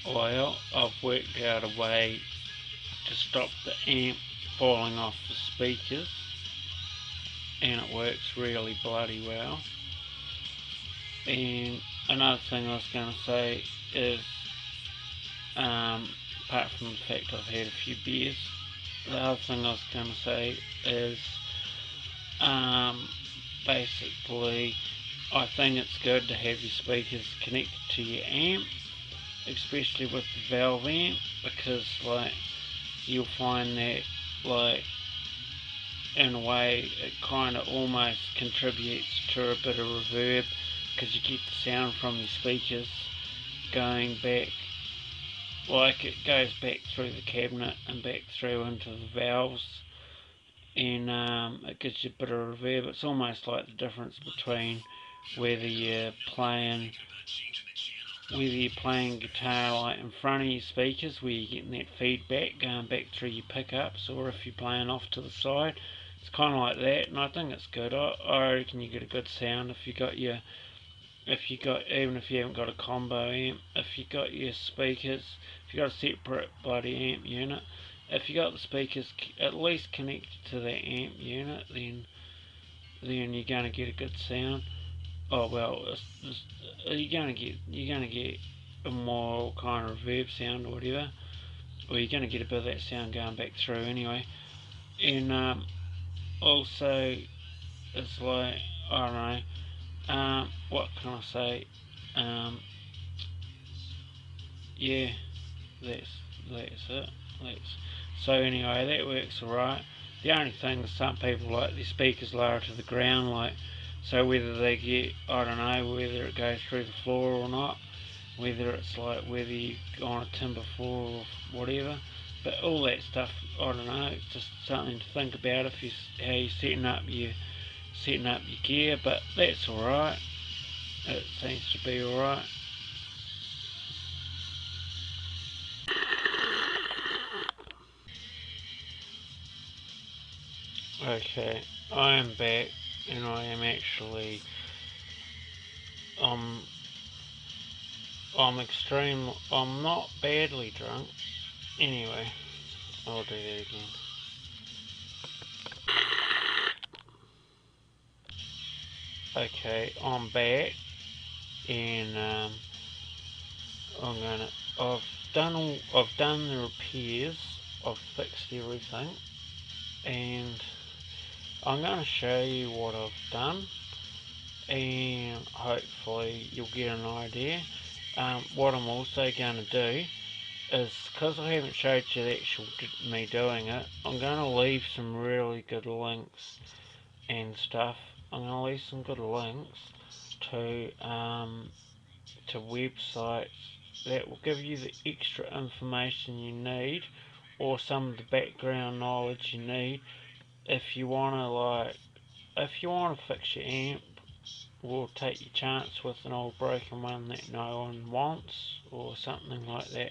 Well, I've worked out a way to stop the amp falling off the speakers, and it works really bloody well. And another thing I was going to say is, apart from the fact I've had a few beers, the other thing I was going to say is, basically, I think it's good to have your speakers connected to your amp, especially with the valve amp, because like you'll find that like in a way it kind of almost contributes to a bit of reverb, because you get the sound from your speakers going back, like it goes back through the cabinet and back through into the valves, and it gives you a bit of reverb. It's almost like the difference between whether you're playing guitar like in front of your speakers, where you're getting that feedback going back through your pickups, or if you're playing off to the side. It's kind of like that, and I think it's good. I reckon you get a good sound if you got even if you haven't got a combo amp, if you got your speakers, if you got a separate bloody amp unit, if you got the speakers at least connected to that amp unit, then you're going to get a good sound. Oh well, you're going to get a more kind of reverb sound or whatever, or you're going to get a bit of that sound going back through anyway. And also, it's like, I don't know, what can I say? Yeah, that's it. So anyway, that works alright. The only thing is some people like their speakers lower to the ground, like, so whether they get, I don't know, whether it goes through the floor or not, whether it's like whether you're on a timber floor or whatever, but all that stuff, I don't know, it's just something to think about if you how you're setting up your gear. But that's alright. It seems to be alright. Okay, I am back, and I am actually, I'm not badly drunk. Anyway, I'll do that again. Okay, I'm back, and I've done the repairs, I've fixed everything, and I'm going to show you what I've done, and hopefully you'll get an idea. What I'm also going to do is, because I haven't showed you the actual me doing it, I'm going to leave some really good links and stuff. I'm going to leave some good links to websites that will give you the extra information you need, or some of the background knowledge you need, if you want to fix your amp, or take your chance with an old broken one that no one wants, or something like that.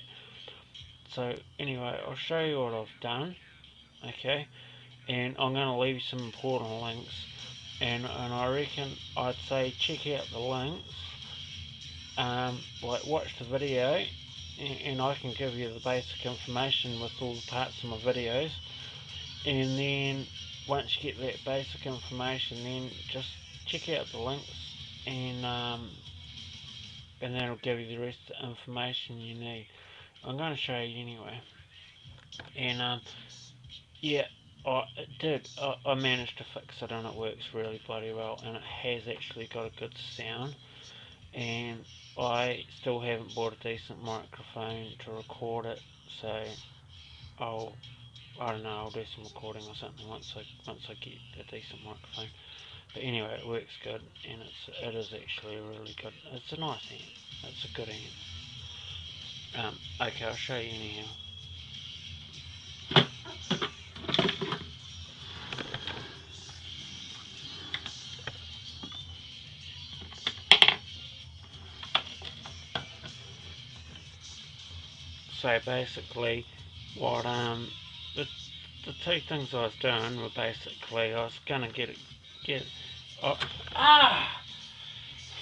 So anyway, I'll show you what I've done, okay, and I'm going to leave some important links, and I reckon I'd say check out the links, like watch the video, and I can give you the basic information with all the parts of my videos, and then once you get that basic information, then just check out the links, and that'll give you the rest of the information you need. I'm going to show you anyway, and yeah, I managed to fix it, and it works really bloody well, and it has actually got a good sound, and I still haven't bought a decent microphone to record it, so I don't know, I'll do some recording or something once I get a decent microphone. But anyway, it works good, and it is actually really good. It's a nice amp. It's a good amp. Okay, I'll show you anyhow. So basically, what the two things I was doing were basically I was gonna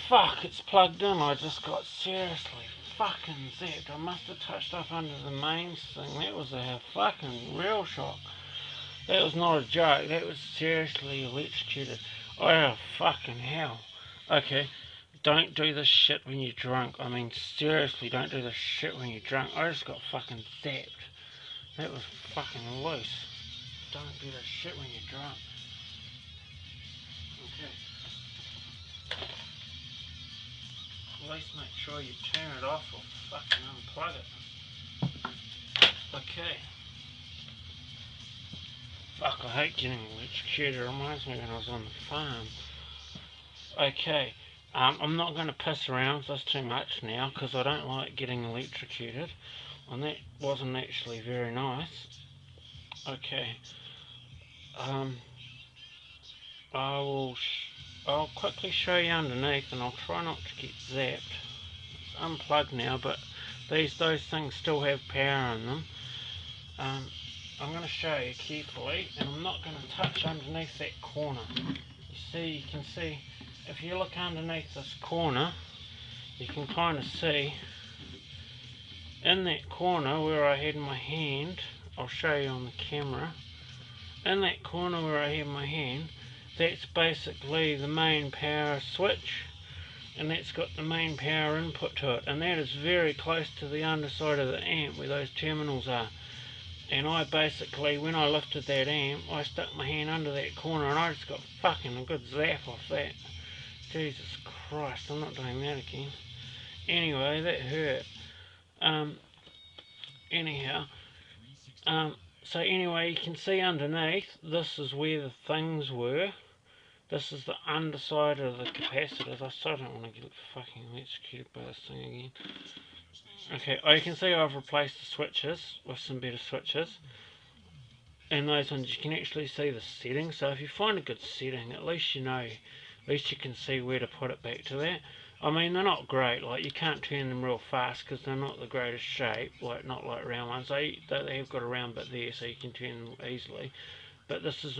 fuck, it's plugged in. I just got seriously fucking zapped. I must have touched up under the mains thing. That was a fucking real shock. That was not a joke. That was seriously electrocuted. Oh, fucking hell. Okay, don't do this shit when you're drunk. I mean, seriously, don't do this shit when you're drunk. I just got fucking zapped. That was fucking loose. Don't do this shit when you're drunk. Okay. At least make sure you turn it off or fucking unplug it. Okay. Fuck, I hate getting electrocuted. It reminds me when I was on the farm. Okay, I'm not going to piss around with this too much now because I don't like getting electrocuted. And that wasn't actually very nice. Okay. I'll quickly show you underneath, and I'll try not to get zapped. It's unplugged now, but those things still have power in them. I'm going to show you carefully, and I'm not going to touch underneath that corner. You can see, if you look underneath this corner, you can kind of see in that corner where I had my hand, I'll show you on the camera, in that corner where I had my hand, that's basically the main power switch, and that's got the main power input to it, and that is very close to the underside of the amp where those terminals are. And I basically, when I lifted that amp, I stuck my hand under that corner and I just got fucking a good zap off that. Jesus Christ, I'm not doing that again. Anyway, that hurt. So anyway, you can see underneath, this is where the things were. This is the underside of the capacitors. I still don't want to get fucking electrocuted by this thing again. Okay, you can see I've replaced the switches with some better switches. And those ones, you can actually see the settings. So if you find a good setting, at least you know, at least you can see where to put it back to that. I mean, they're not great, like you can't turn them real fast because they're not the greatest shape, like not like round ones. They have got a round bit there so you can turn them easily. But this is,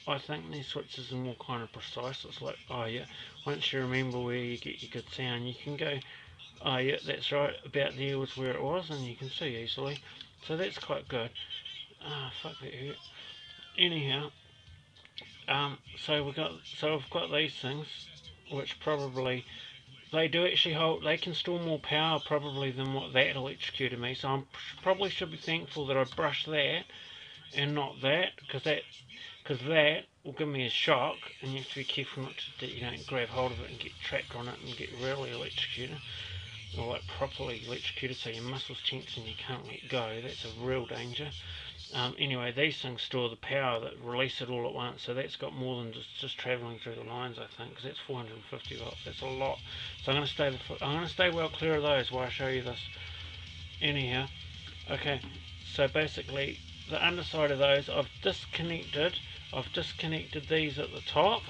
I think these switches are more kind of precise. It's like, oh yeah, once you remember where you get your good sound, you can go, oh yeah, that's right, about there was where it was, and you can see easily. So that's quite good. Ah, fuck, that hurt. Anyhow, so we've got these things, which probably, they do actually hold, they can store more power probably than what that electrocuted me, so I probably should be thankful that I brushed that and not that, because that will give me a shock, and you have to be careful not to, you don't grab hold of it and get trapped on it and get really electrocuted, or like properly electrocuted so your muscles tense and you can't let go. That's a real danger. Anyway, these things store the power that release it all at once, so that's got more than just travelling through the lines, I think, because that's 450 volts. That's a lot. So I'm going to stay well clear of those while I show you this. Anyhow, okay. So basically, the underside of those I've disconnected. I've disconnected these at the top.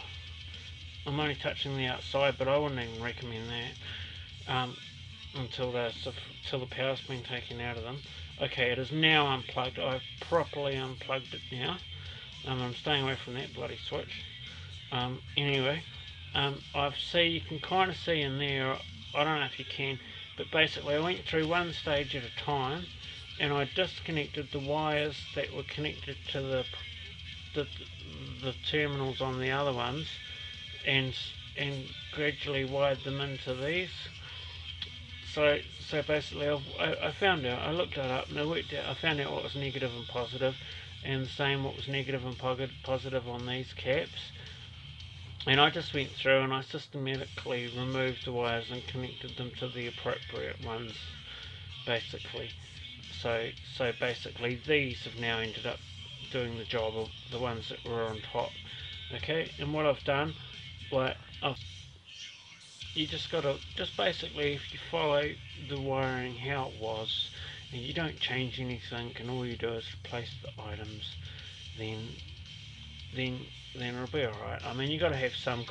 I'm only touching the outside, but I wouldn't even recommend that until the power's been taken out of them. Okay, it is now unplugged. I've properly unplugged it now. I'm staying away from that bloody switch. Anyway, you can kind of see in there, I don't know if you can, but basically I went through one stage at a time, and I disconnected the wires that were connected to the terminals on the other ones, and gradually wired them into these. So basically, I found out, I looked that up, and I found out what was negative and positive, and the same what was negative and positive on these caps. And I just went through and I systematically removed the wires and connected them to the appropriate ones, basically. So basically, these have now ended up doing the job of the ones that were on top. Okay, and what I've done, you just basically, if you follow the wiring how it was, and you don't change anything, and all you do is replace the items, then it'll be alright. I mean, you got to have some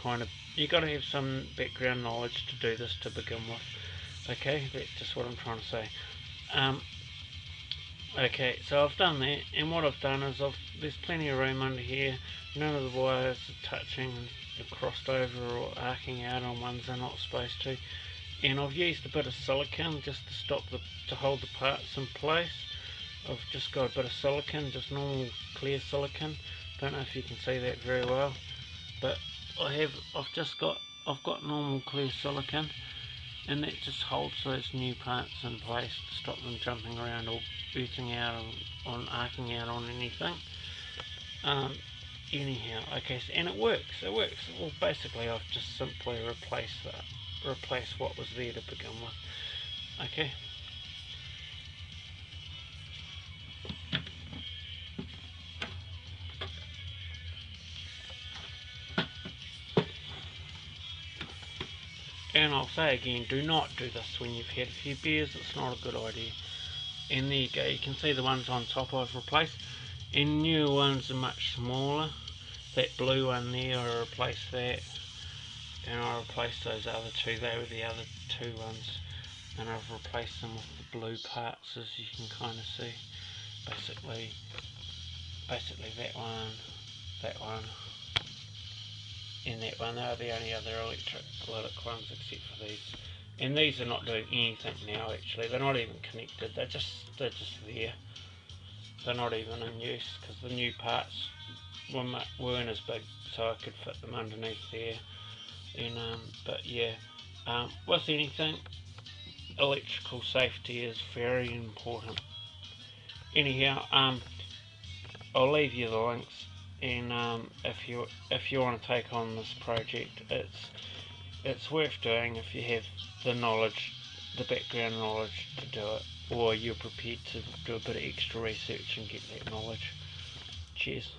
background knowledge to do this to begin with. Okay, that's just what I'm trying to say. Okay, so I've done that, and what I've done is there's plenty of room under here. None of the wires are touching, crossed over or arcing out on ones they're not supposed to. and I've used a bit of silicone just to hold the parts in place. I've just got a bit of silicone, just normal clear silicone. Don't know if you can see that very well, but I've got normal clear silicone, and that just holds those new parts in place to stop them jumping around or earthing out or arcing out on anything. Anyhow, okay, and it works. Well, basically, I've just simply replaced what was there to begin with. Okay. And I'll say again, do not do this when you've had a few beers. It's not a good idea. And there you go, you can see the ones on top I've replaced, and newer ones are much smaller. That blue one there, I replaced that, and I replaced those other two. They were the other two ones, and I've replaced them with the blue parts, as you can kind of see. Basically that one, and that one. They're the only other electric ones except for these. And these are not doing anything now. Actually, they're not even connected. They're just there. They're not even in use because the new parts weren't as big, so I could fit them underneath there. And but yeah, with anything, electrical safety is very important. Anyhow, I'll leave you the links, and if you want to take on this project, it's worth doing if you have the knowledge, the background knowledge to do it, or you're prepared to do a bit of extra research and get that knowledge. Cheers.